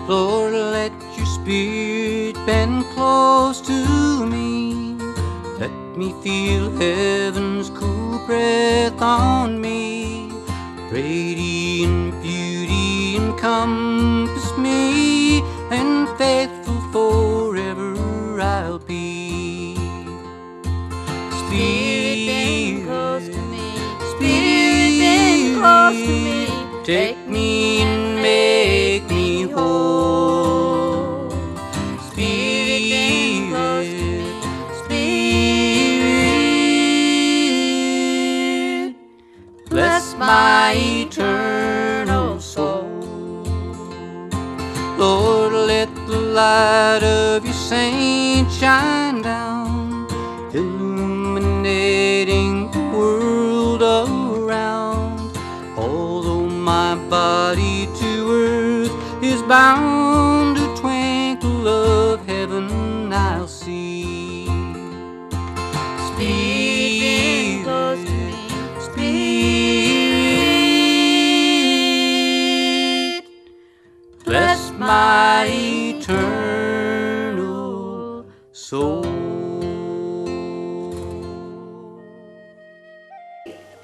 Lord, let your spirit bend close to me. Let me feel heaven's cool breath on me. Radiant beauty encompass me, and faithful forever I'll be. Spirit, bend close to me. Spirit, bend close to me. Take me and make me whole. Spirit, bend close to me. Spirit, bless my eternal soul. Lord, let the light of your saints shine down, illuminating the world around. Although my body to earth is bound, a twinkle of heaven I'll see. Spirit, close to me. Spirit, bless my eternal soul.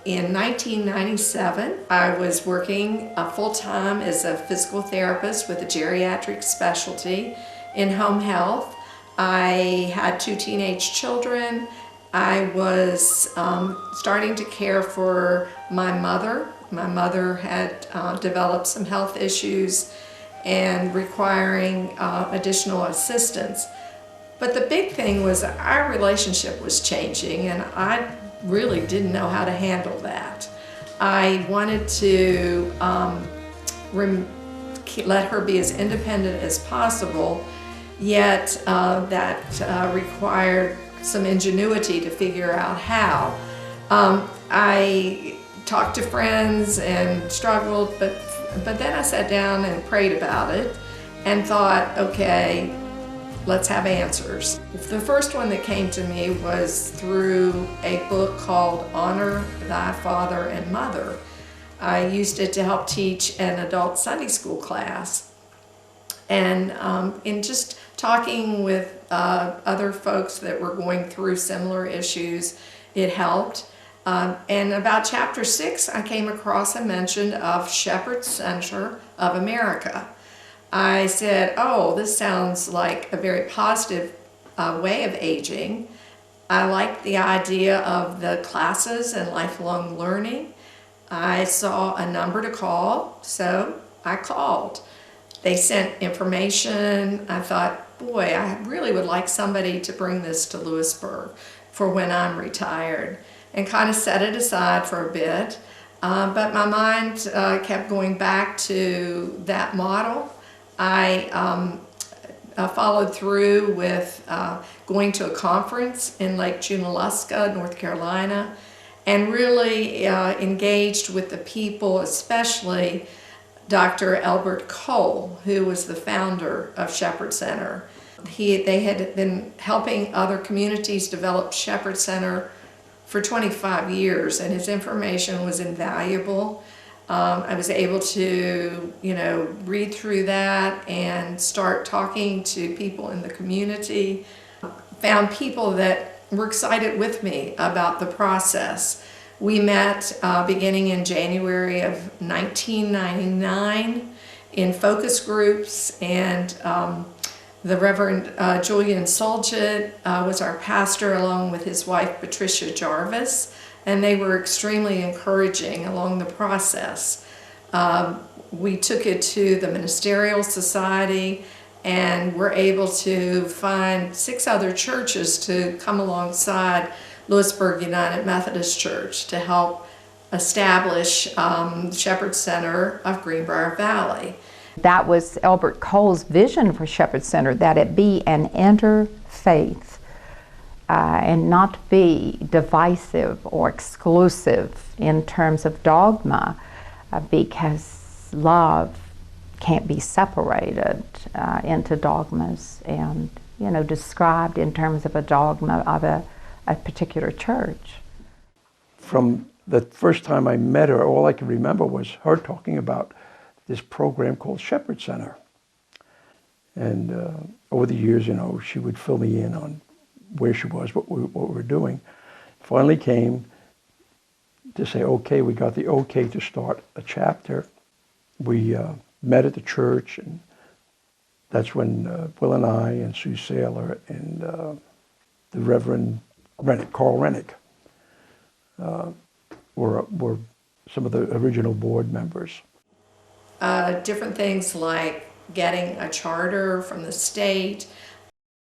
In 1997, I was working full-time as a physical therapist with a geriatric specialty in home health. I had 2 teenage children. I was starting to care for my mother. My mother had developed some health issues and requiring additional assistance. But the big thing was our relationship was changing, and I really didn't know how to handle that. I wanted to let her be as independent as possible, yet that required some ingenuity to figure out how. I talked to friends and struggled, but then I sat down and prayed about it and thought, okay, let's have answers. The first one that came to me was through a book called Honor Thy Father and Mother. I used it to help teach an adult Sunday school class. And in just talking with other folks that were going through similar issues, it helped. And about chapter 6, I came across a mention of Shepherd Center of America. I said, oh, this sounds like a very positive way of aging. I liked the idea of the classes and lifelong learning. I saw a number to call, so I called. They sent information. I thought, boy, I really would like somebody to bring this to Lewisburg for when I'm retired, and kind of set it aside for a bit. But my mind kept going back to that model. I followed through with going to a conference in Lake Junaluska, North Carolina, and really engaged with the people, especially Dr. Albert Cole, who was the founder of Shepherd Center. They had been helping other communities develop Shepherd Center for 25 years, and his information was invaluable. I was able to, read through that and start talking to people in the community. Found people that were excited with me about the process. We met beginning in January of 1999 in focus groups, and the Reverend Julian Solgit was our pastor, along with his wife Patricia Jarvis. And they were extremely encouraging along the process. We took it to the Ministerial Society and were able to find 6 other churches to come alongside Lewisburg United Methodist Church to help establish Shepherd Center of Greenbrier Valley. That was Albert Cole's vision for Shepherd Center, that it be an interfaith and not be divisive or exclusive in terms of dogma, because love can't be separated into dogmas and, described in terms of a dogma of a particular church. From the first time I met her, all I can remember was her talking about this program called Shepherd Center. And over the years, you know, she would fill me in on where she was, what we were doing. Finally came to say, okay, we got the okay to start a chapter. We met at the church, and that's when Will and I and Sue Saylor and the Reverend Carl Rennick were some of the original board members. Different things like getting a charter from the state,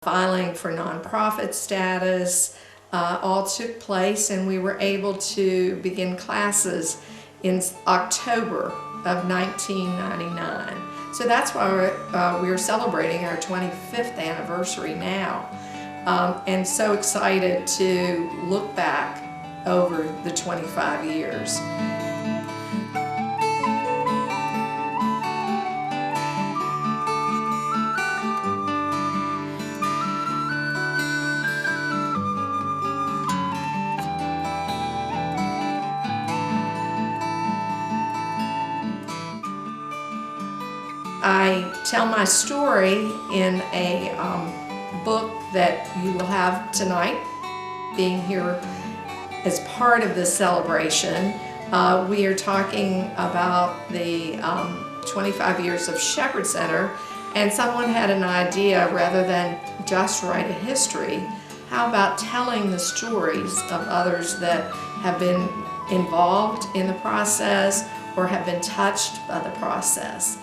filing for nonprofit status, all took place, and we were able to begin classes in October of 1999. So that's why we are celebrating our 25th anniversary now, and so excited to look back over the 25 years. I tell my story in a book that you will have tonight. Being here as part of this celebration, we are talking about the 25 years of Shepherd Center, and someone had an idea, rather than just write a history, how about telling the stories of others that have been involved in the process or have been touched by the process.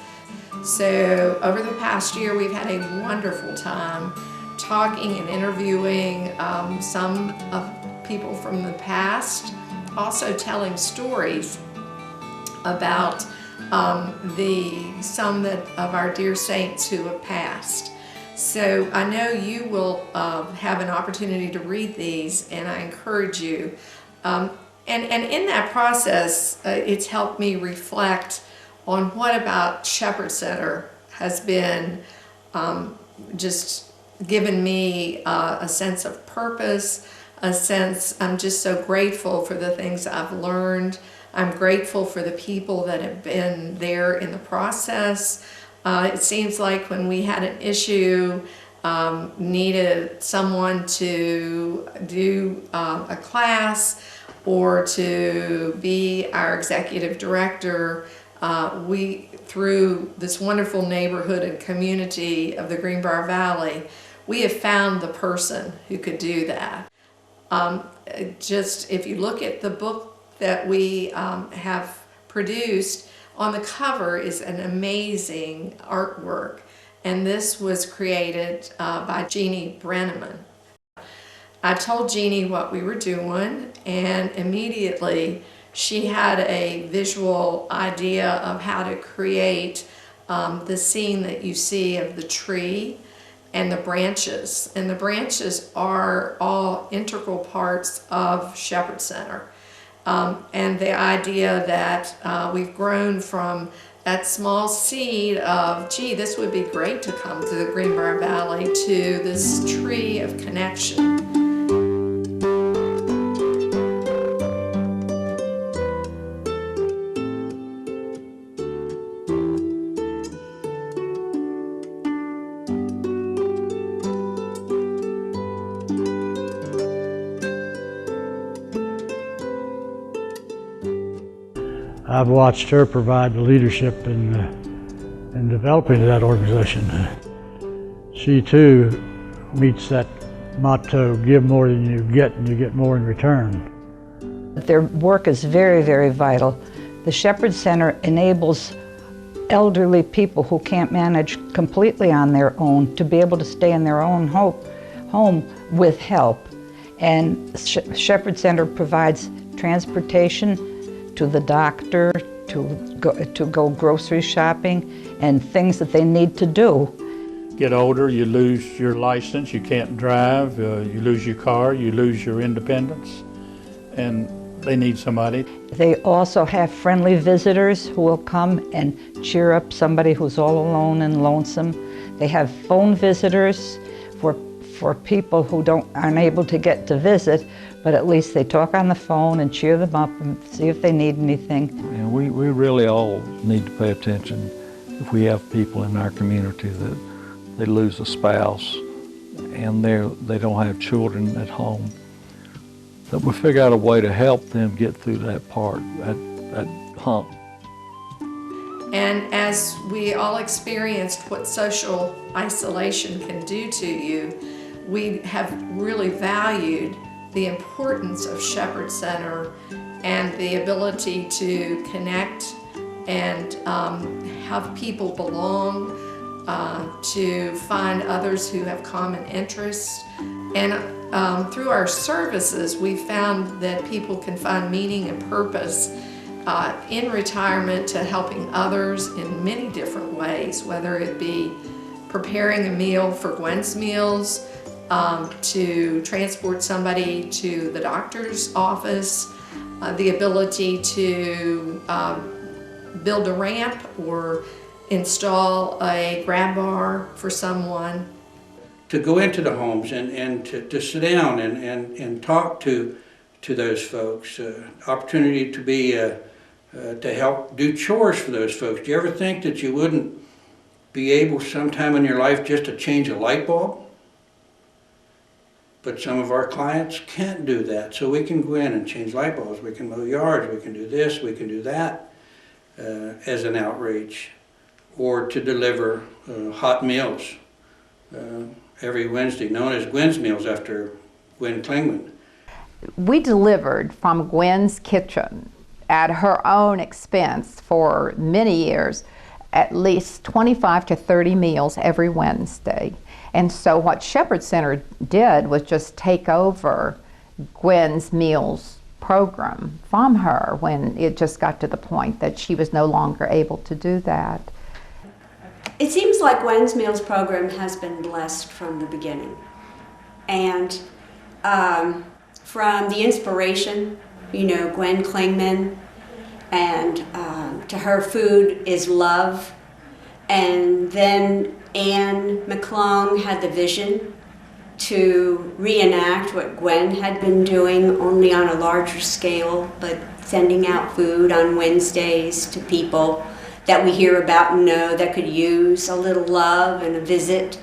So over the past year, we've had a wonderful time talking and interviewing some of people from the past, also telling stories about some of our dear saints who have passed. So I know you will have an opportunity to read these, and I encourage you. And in that process, it's helped me reflect on what about Shepherd Center has been just given me a sense of purpose, I'm just so grateful for the things I've learned. I'm grateful for the people that have been there in the process. It seems like when we had an issue, needed someone to do a class or to be our executive director, we, through this wonderful neighborhood and community of the Greenbrier Valley, we have found the person who could do that. Just if you look at the book that we have produced, on the cover is an amazing artwork, and this was created by Jeannie Brenneman. I told Jeannie what we were doing, and immediately she had a visual idea of how to create the scene that you see of the tree and the branches. And the branches are all integral parts of Shepherd Center. And the idea that we've grown from that small seed of, gee, this would be great to come to the Greenbrier Valley, to this tree of connection. I've watched her provide the leadership in developing that organization. She too meets that motto, give more than you get and you get more in return. Their work is very, very vital. The Shepherd Center enables elderly people who can't manage completely on their own to be able to stay in their own home with help. And Shepherd Center provides transportation to the doctor, to go grocery shopping, and things that they need to do. Get older, you lose your license, you can't drive, you lose your car, you lose your independence, and they need somebody. They also have friendly visitors who will come and cheer up somebody who's all alone and lonesome. They have phone visitors for for people who aren't able to get to visit, but at least they talk on the phone and cheer them up and see if they need anything. And we really all need to pay attention if we have people in our community that they lose a spouse and they don't have children at home, that we figure out a way to help them get through that part, that hump. And as we all experienced what social isolation can do to you, we have really valued the importance of Shepherd Center and the ability to connect and have people belong, to find others who have common interests. And through our services, we found that people can find meaning and purpose in retirement to helping others in many different ways, whether it be preparing a meal for Gwen's Meals, to transport somebody to the doctor's office, the ability to build a ramp or install a grab bar for someone. To go into the homes and to sit down and talk to those folks, opportunity to be to help do chores for those folks. Do you ever think that you wouldn't be able sometime in your life just to change a light bulb? But some of our clients can't do that, so we can go in and change light bulbs. We can mow yards, we can do this, we can do that as an outreach, or to deliver hot meals every Wednesday, known as Gwen's Meals after Gwen Klingman. We delivered from Gwen's kitchen at her own expense for many years, at least 25 to 30 meals every Wednesday. And so what Shepherd Center did was just take over Gwen's Meals program from her when it just got to the point that she was no longer able to do that. It seems like Gwen's Meals program has been blessed from the beginning. And from the inspiration, Gwen Klingman, and to her food is love. And then McClung had the vision to reenact what Gwen had been doing, only on a larger scale, but sending out food on Wednesdays to people that we hear about and know that could use a little love and a visit.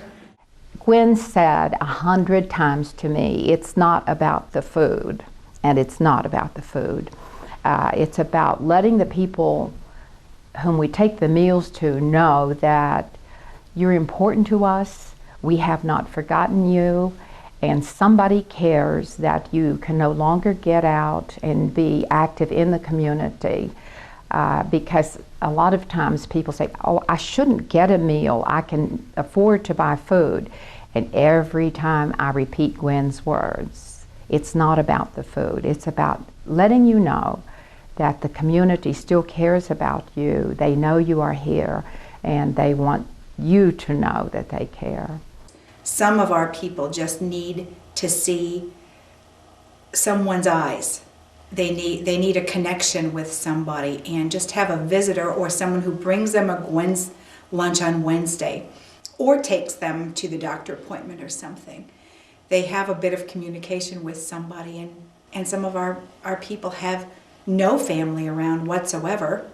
Gwen said 100 times to me, it's not about the food, and it's not about the food. It's about letting the people whom we take the meals to know that you're important to us, we have not forgotten you, and somebody cares that you can no longer get out and be active in the community. Because a lot of times people say, oh, I shouldn't get a meal, I can afford to buy food. And every time I repeat Gwen's words, it's not about the food, it's about letting you know that the community still cares about you, they know you are here, and they want you to know that they care. Some of our people just need to see someone's eyes. They need a connection with somebody, and just have a visitor or someone who brings them a Gwen's lunch on Wednesday or takes them to the doctor appointment or something. They have a bit of communication with somebody, and some of our people have no family around whatsoever,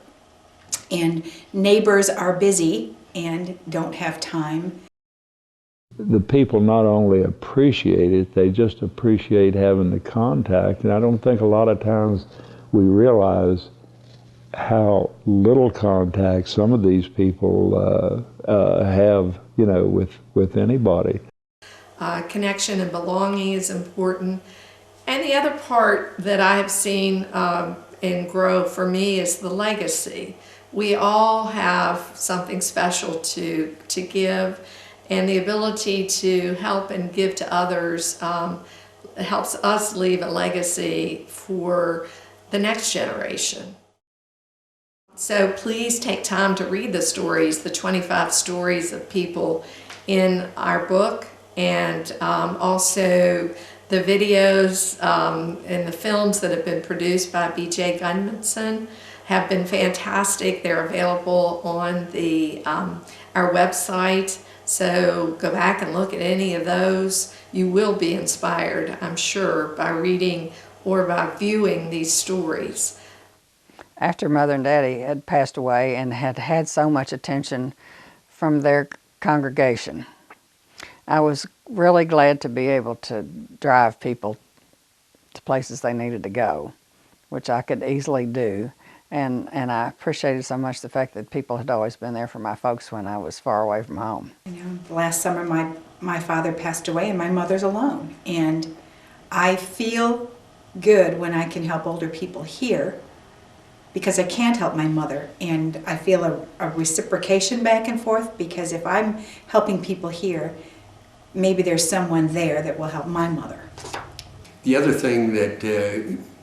and neighbors are busy and don't have time. The people not only appreciate it, they just appreciate having the contact. And I don't think a lot of times we realize how little contact some of these people have, with anybody. Connection and belonging is important. And the other part that I have seen and grow for me is the legacy. We all have something special to give, and the ability to help and give to others helps us leave a legacy for the next generation. So please take time to read the stories, the 25 stories of people in our book, and also the videos and the films that have been produced by B.J. Gunmanson have been fantastic. They're available on our website. So go back and look at any of those. You will be inspired, I'm sure, by reading or by viewing these stories. After Mother and Daddy had passed away and had had so much attention from their congregation, I was really glad to be able to drive people to places they needed to go, which I could easily do. And I appreciated so much the fact that people had always been there for my folks when I was far away from home. You know, last summer my father passed away and my mother's alone. And I feel good when I can help older people here because I can't help my mother. And I feel a reciprocation back and forth because if I'm helping people here, maybe there's someone there that will help my mother. The other thing that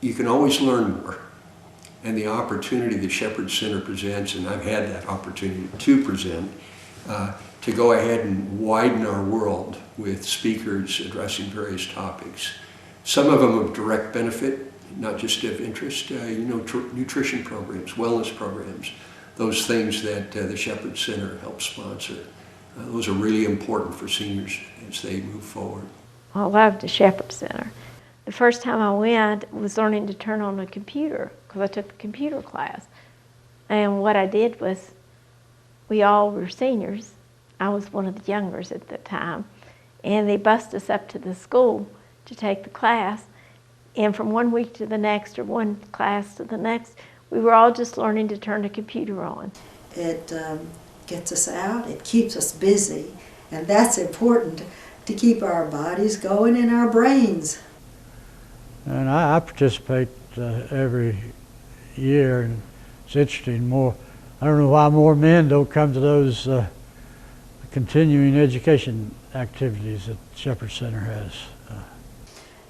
you can always learn more, and the opportunity the Shepherd Center presents, and I've had that opportunity to present, to go ahead and widen our world with speakers addressing various topics. Some of them of direct benefit, not just of interest, nutrition programs, wellness programs, those things that the Shepherd Center helps sponsor. Those are really important for seniors as they move forward. I loved the Shepherd Center. The first time I went was learning to turn on a computer because I took the computer class. And what I did was, we all were seniors. I was one of the youngers at the time. And they bussed us up to the school to take the class. And from one week to the next, or one class to the next, we were all just learning to turn the computer on. It gets us out, it keeps us busy, and that's important to keep our bodies going and our brains. And I participate every year, and it's interesting. I don't know why more men don't come to those continuing education activities that Shepherd Center has.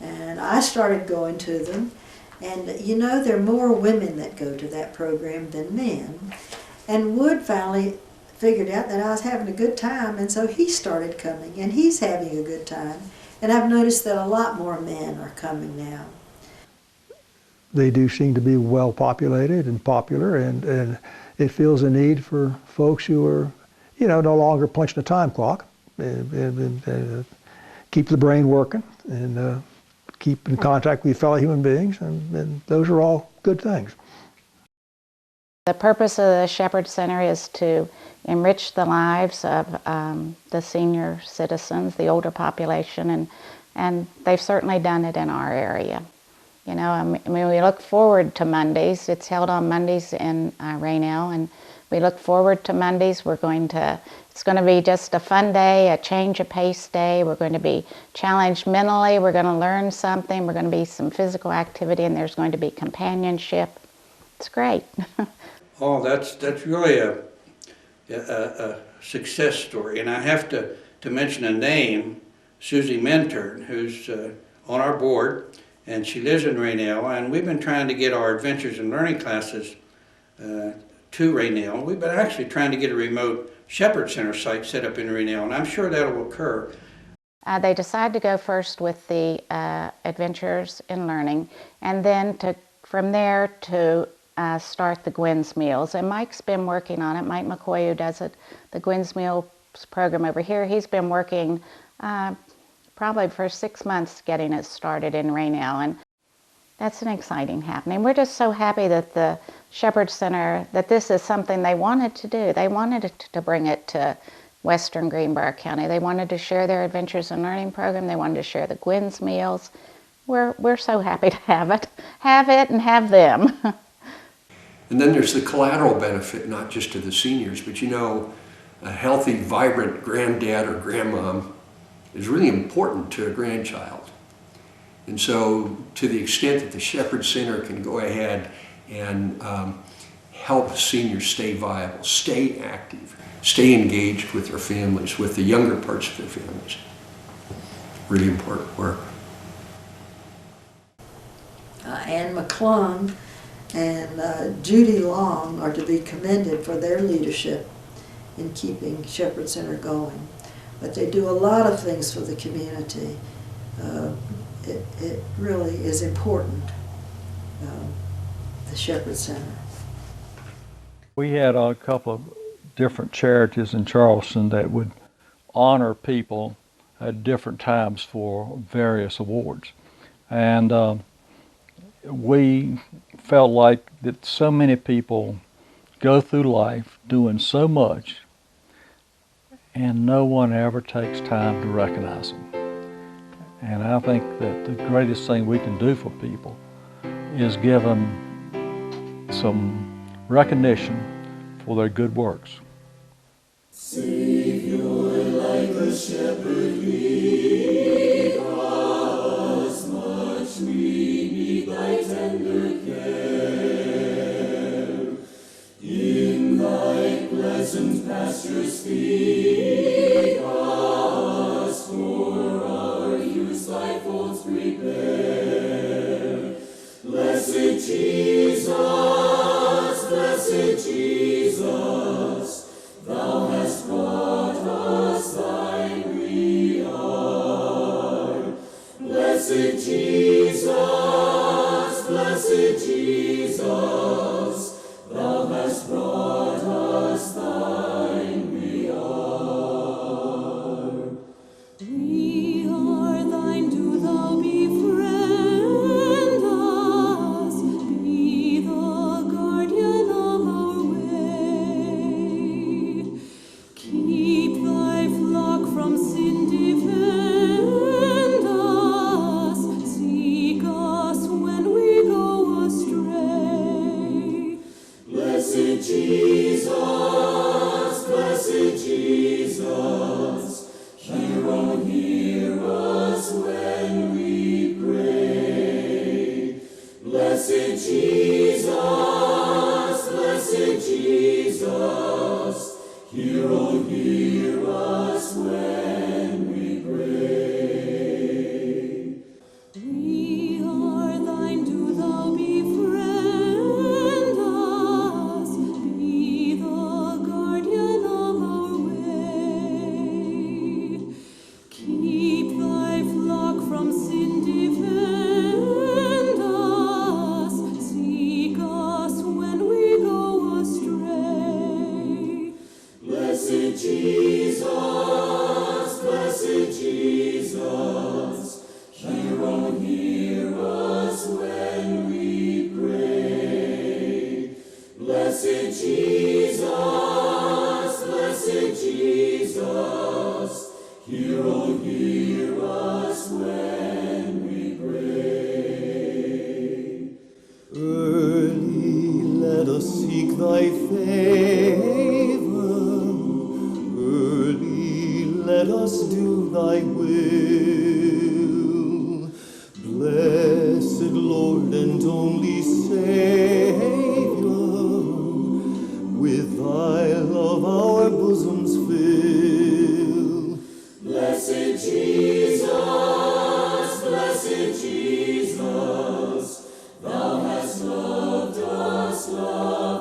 And I started going to them, and you know, there are more women that go to that program than men. And Wood finally figured out that I was having a good time, and so he started coming, and he's having a good time. And I've noticed that a lot more men are coming now. They do seem to be well populated and popular, and it fills a need for folks who are, no longer punching a time clock, and keep the brain working, and keep in contact with fellow human beings, and those are all good things. The purpose of the Shepherd Center is to enrich the lives of the senior citizens, the older population, and they've certainly done it in our area. I mean, we look forward to Mondays. It's held on Mondays in Raynell, and we look forward to Mondays. It's going to be just a fun day, a change of pace day. We're going to be challenged mentally. We're going to learn something. We're going to be some physical activity, and there's going to be companionship. It's great. Oh, that's really a success story. And I have to mention a name, Susie Minturn, who's on our board, and she lives in Raynell, and we've been trying to get our Adventures in Learning classes to Raynell. We've been actually trying to get a remote Shepherd Center site set up in Raynell, and I'm sure that will occur. They decided to go first with the Adventures in Learning, and then from there to start the Gwen's Meals. And Mike's been working on it. Mike McCoy, who does the Gwen's Meals program over here, he's been working probably for 6 months getting it started in Raynell, and that's an exciting happening. We're just so happy that the Shepherd Center, that this is something they wanted to do. They wanted to bring it to western Greenbrier County. They wanted to share their Adventures in Learning program. They wanted to share the Gwen's Meals. We're so happy to have it and have them. And then there's the collateral benefit, not just to the seniors, but a healthy, vibrant granddad or grandmom is really important to a grandchild. And so to the extent that the Shepherd Center can go ahead and help seniors stay viable, stay active, stay engaged with their families, with the younger parts of their families, really important work. Ann McClung and Judy Long are to be commended for their leadership in keeping Shepherd Center going. But they do a lot of things for the community. It really is important, the Shepherd Center. We had a couple of different charities in Charleston that would honor people at different times for various awards. And we felt like that so many people go through life doing so much and no one ever takes time to recognize them. And I think that the greatest thing we can do for people is give them some recognition for their good works. Savior, like a shepherd, lead us, much we need thy tender care. In thy pleasant pastures feed us, for our use thy folds prepare. Blessed Jesus, thou hast brought us thine reward. Blessed Jesus, thou hast brought us thine reward. We are thine, do thou befriend us, be the guardian of our way. Keep thy flock from sin, defend us, seek us when we go astray. Blessed Jesus, hear us when we pray. Blessed Jesus, hear us when we pray. We are thine, do thou befriend us, be the guardian of our way. Keep thy flock from sin, defend us, seek us when we go astray. Blessed Jesus, hear us when we pray. Blessed Jesus, hear us when we pray. Early let us seek thy favor, early let us do thy will. Blessed Lord and only Savior, with thy love our bosoms fill. Blessed Jesus, thou hast loved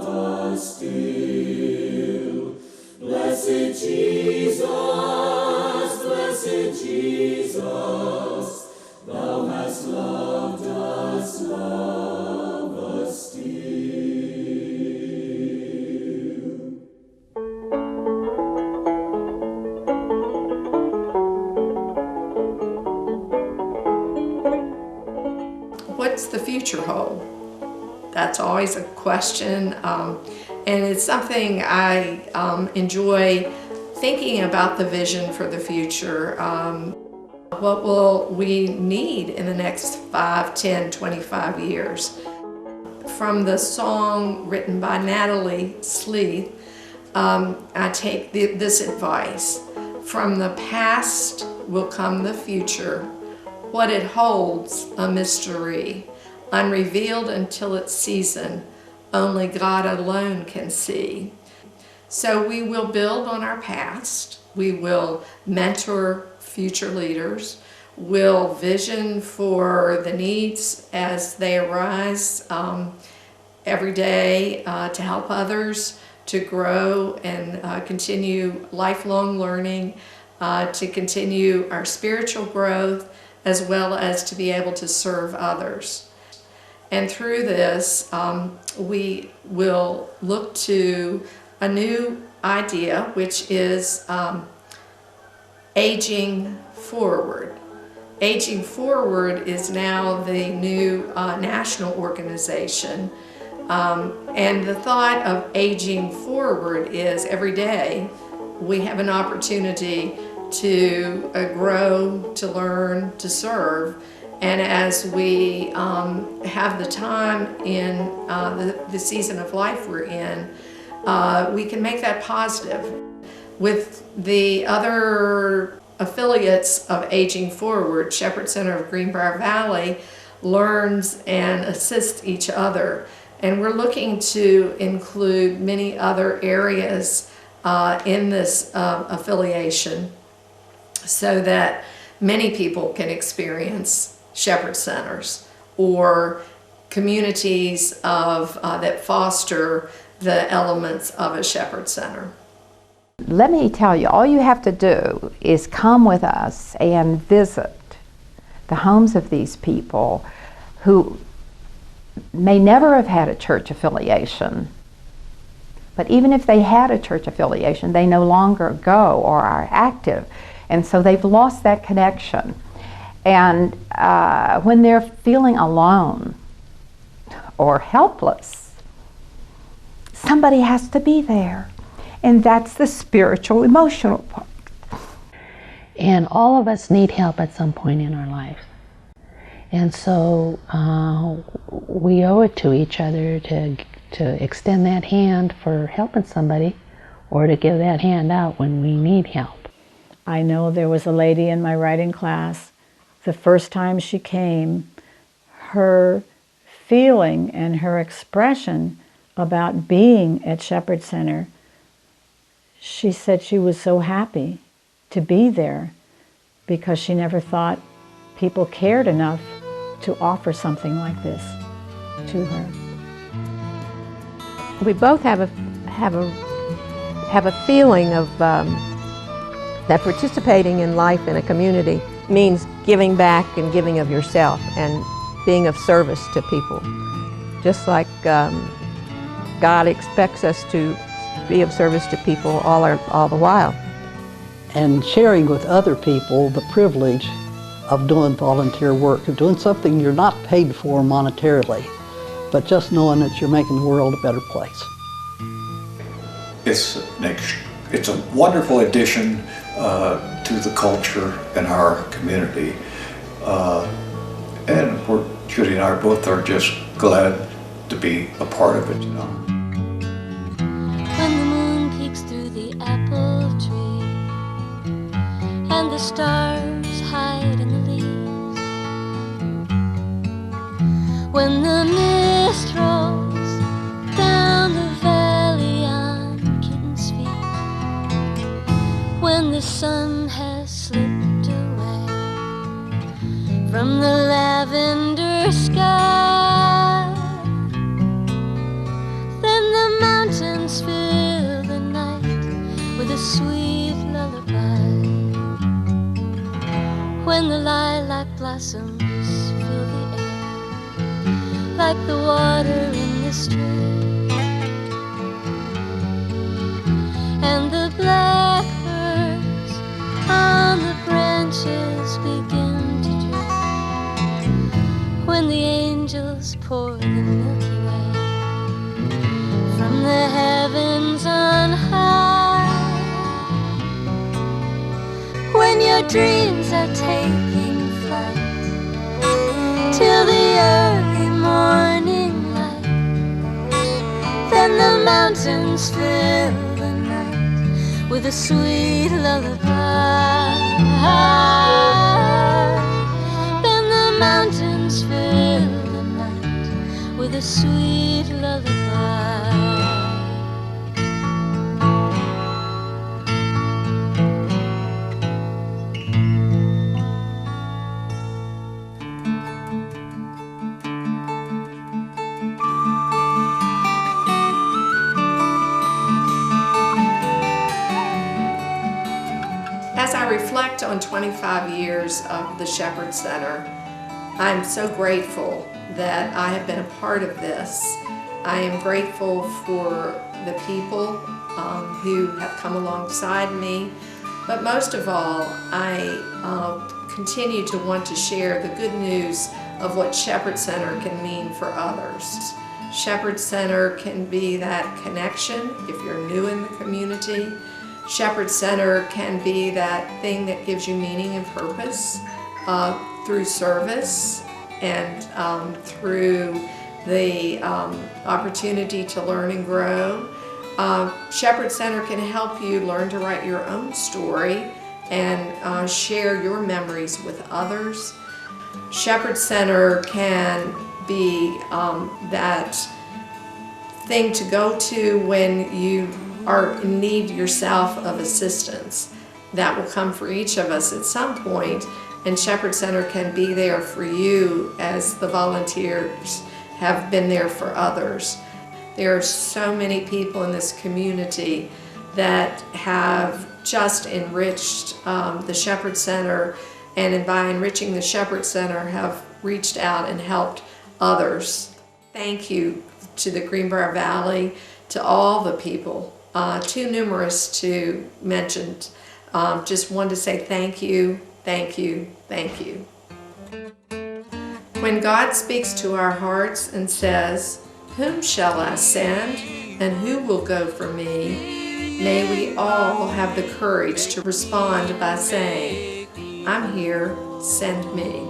us still. Blessed Jesus, thou hast loved us still. What's the future hold? That's always a question, and it's something I enjoy thinking about the vision for the future. What will we need in the next 5, 10, 25 years? From the song written by Natalie Sleeth, I take this advice. From the past will come the future. What it holds, a mystery, unrevealed until its season, only God alone can see. So we will build on our past. We will mentor future leaders. We'll vision for the needs as they arise every day to help others to grow and continue lifelong learning, to continue our spiritual growth, as well as to be able to serve others. And through this, we will look to a new idea, which is Aging Forward. Aging Forward is now the new national organization. And the thought of Aging Forward is every day we have an opportunity to grow, to learn, to serve. And as we have the time in the season of life we're in, we can make that positive. With the other affiliates of Aging Forward, Shepherd Center of Greenbrier Valley learns and assists each other. And we're looking to include many other areas in this affiliation so that many people can experience Shepherd Centers or communities of, that foster the elements of a Shepherd Center. Let me tell you, all you have to do is come with us and visit the homes of these people who may never have had a church affiliation, but even if they had a church affiliation, they no longer go or are active, and so they've lost that connection. And when they're feeling alone or helpless, somebody has to be there, and that's the spiritual, emotional part. And all of us need help at some point in our life. And so we owe it to each other to extend that hand for helping somebody, or to give that hand out when we need help. I know there was a lady in my writing class, the first time she came, her feeling and her expression about being at Shepherd Center, she said she was so happy to be there because she never thought people cared enough to offer something like this to her. We both have a feeling of that participating in life in a community means giving back and giving of yourself and being of service to people. Just like God expects us to be of service to people all the while. And sharing with other people the privilege of doing volunteer work, of doing something you're not paid for monetarily, but just knowing that you're making the world a better place. It's a wonderful addition to the culture in our community. And Judy and I both are just glad to be a part of it, you know. When the moon peeks through the apple tree and the stars hide in the leaves, when the mist rolls down the valley on kittens' feet, when the sun has slipped away from the lavender sky, then the mountains fill the night with a sweet lullaby. When the lilac blossoms fill the air like the water in the stream, and the blackbirds on the branches begin to dream, when the angels pour the Milky Way from the heavens on high, when your dreams are taking flight till the early morning light, then the mountains fill the night with a sweet lullaby. Then the mountains fill the night with a sweet lullaby. As I reflect on 25 years of the Shepherd Center, I'm so grateful that I have been a part of this. I am grateful for the people who have come alongside me, But most of all, I continue to want to share the good news of what Shepherd Center can mean for others. Shepherd Center can be that connection if you're new in the community. Shepherd Center can be that thing that gives you meaning and purpose through service and through the opportunity to learn and grow. Shepherd Center can help you learn to write your own story and share your memories with others. Shepherd Center can be that thing to go to when you are in need yourself of assistance. That will come for each of us at some point, and Shepherd Center can be there for you as the volunteers have been there for others. There are so many people in this community that have just enriched the Shepherd Center, and by enriching the Shepherd Center have reached out and helped others. Thank you to the Greenbrier Valley, to all the people, too numerous to mention. Just wanted to say thank you, thank you, thank you. When God speaks to our hearts and says, "Whom shall I send, and who will go for me?" may we all have the courage to respond by saying, "I'm here, send me."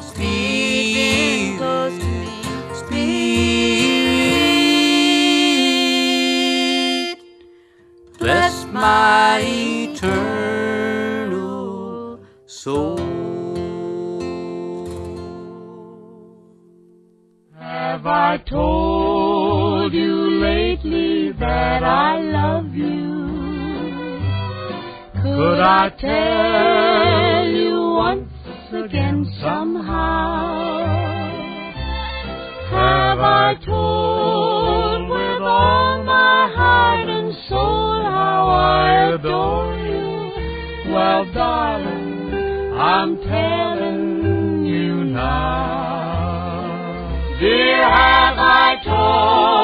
Speak close to me, Spirit, bless my eternal soul. Have I told you lately that I love you? Could I tell you once again somehow? Have I told with all my heart and soul how I adore you? Well, darling, I'm telling you now. Dear, have I told